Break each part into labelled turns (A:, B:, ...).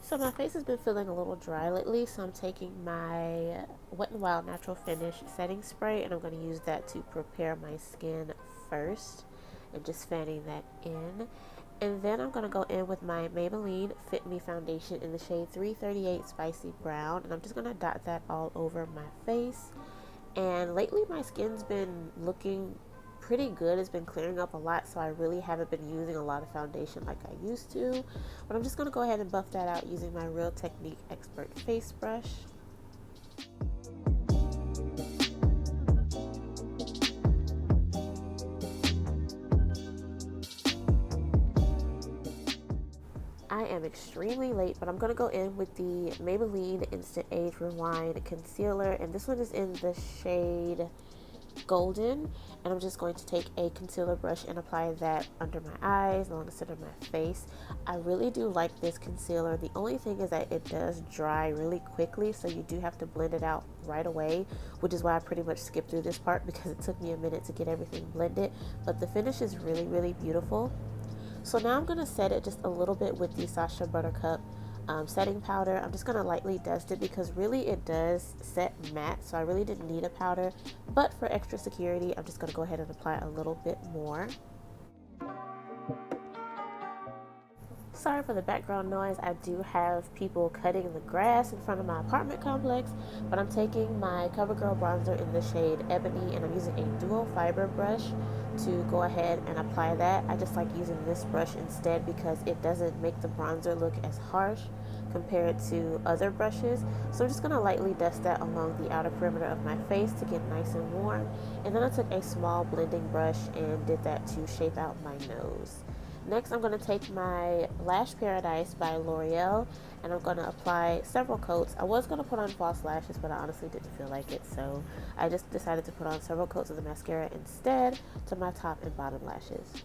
A: So my face has been feeling a little dry lately, so I'm taking my Wet n Wild Natural Finish setting spray and I'm going to use that to prepare my skin first and just fanning that in. And then I'm going to go in with my Maybelline Fit Me foundation in the shade 338 Spicy Brown, and I'm just going to dot that all over my face. And lately my skin's been looking pretty good. It's been clearing up a lot, so I really haven't been using a lot of foundation like I used to. But I'm just going to go ahead and buff that out using my Real Technique Expert face brush. I am extremely late, but I'm going to go in with the Maybelline Instant Age Rewind Concealer, and this one is in the shade Golden, and I'm just going to take a concealer brush and apply that under my eyes, along the center of my face. I really do like this concealer. The only thing is that it does dry really quickly, so you do have to blend it out right away, which is why I pretty much skipped through this part because it took me a minute to get everything blended, but the finish is really, really beautiful. So now I'm going to set it just a little bit with the Sacha Buttercup setting powder. I'm just going to lightly dust it because really it does set matte, so I really didn't need a powder, but for extra security I'm just going to go ahead and apply a little bit more. Sorry for the background noise. I do have people cutting the grass in front of my apartment complex, but I'm taking my CoverGirl bronzer in the shade Ebony, and I'm using a dual fiber brush to go ahead and apply that. I just like using this brush instead because it doesn't make the bronzer look as harsh compared to other brushes. So I'm just going to lightly dust that along the outer perimeter of my face to get nice and warm. And then I took a small blending brush and did that to shape out my nose. Next, I'm going to take my Lash Paradise by L'Oreal, and I'm going to apply several coats. I was going to put on false lashes, but I honestly didn't feel like it, so I just decided to put on several coats of the mascara instead to my top and bottom lashes.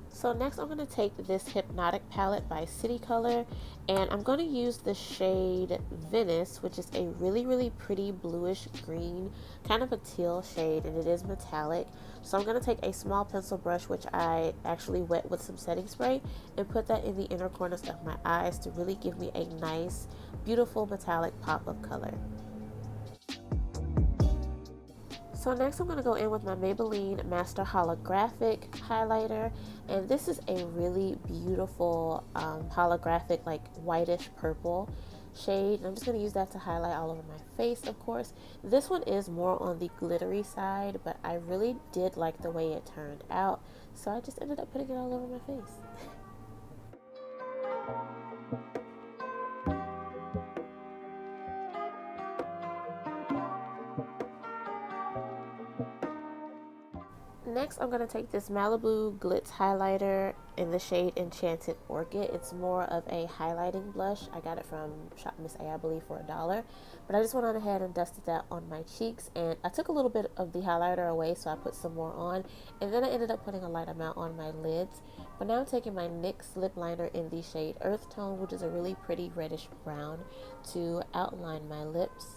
A: So next I'm going to take this Hypnotic palette by City Color, and I'm going to use the shade Venice, which is a really, really pretty bluish green, kind of a teal shade, and it is metallic. So I'm going to take a small pencil brush, which I actually wet with some setting spray, and put that in the inner corners of my eyes to really give me a nice, beautiful metallic pop of color. So next I'm going to go in with my Maybelline Master Holographic highlighter, and this is a really beautiful holographic, like whitish purple shade, and I'm just going to use that to highlight all over my face. Of course, this one is more on the glittery side, but I really did like the way it turned out, so I just ended up putting it all over my face. Next, I'm going to take this Malibu Glitz highlighter in the shade Enchanted Orchid. It's more of a highlighting blush. I got it from Shop Miss A, I believe, for $1. But I just went on ahead and dusted that on my cheeks. And I took a little bit of the highlighter away, so I put some more on. And then I ended up putting a light amount on my lids. But now I'm taking my NYX lip liner in the shade Earth Tone, which is a really pretty reddish brown, to outline my lips.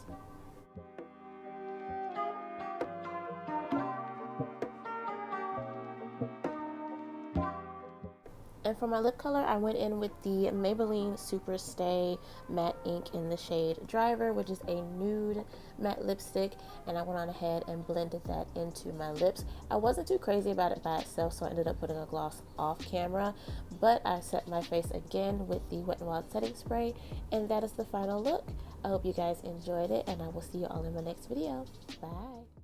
A: And for my lip color, I went in with the Maybelline Super Stay Matte Ink in the shade Driver, which is a nude matte lipstick, and I went on ahead and blended that into my lips. I wasn't too crazy about it by itself, so I ended up putting a gloss off camera, but I set my face again with the Wet n Wild setting spray, and that is the final look. I hope you guys enjoyed it, and I will see you all in my next video. Bye!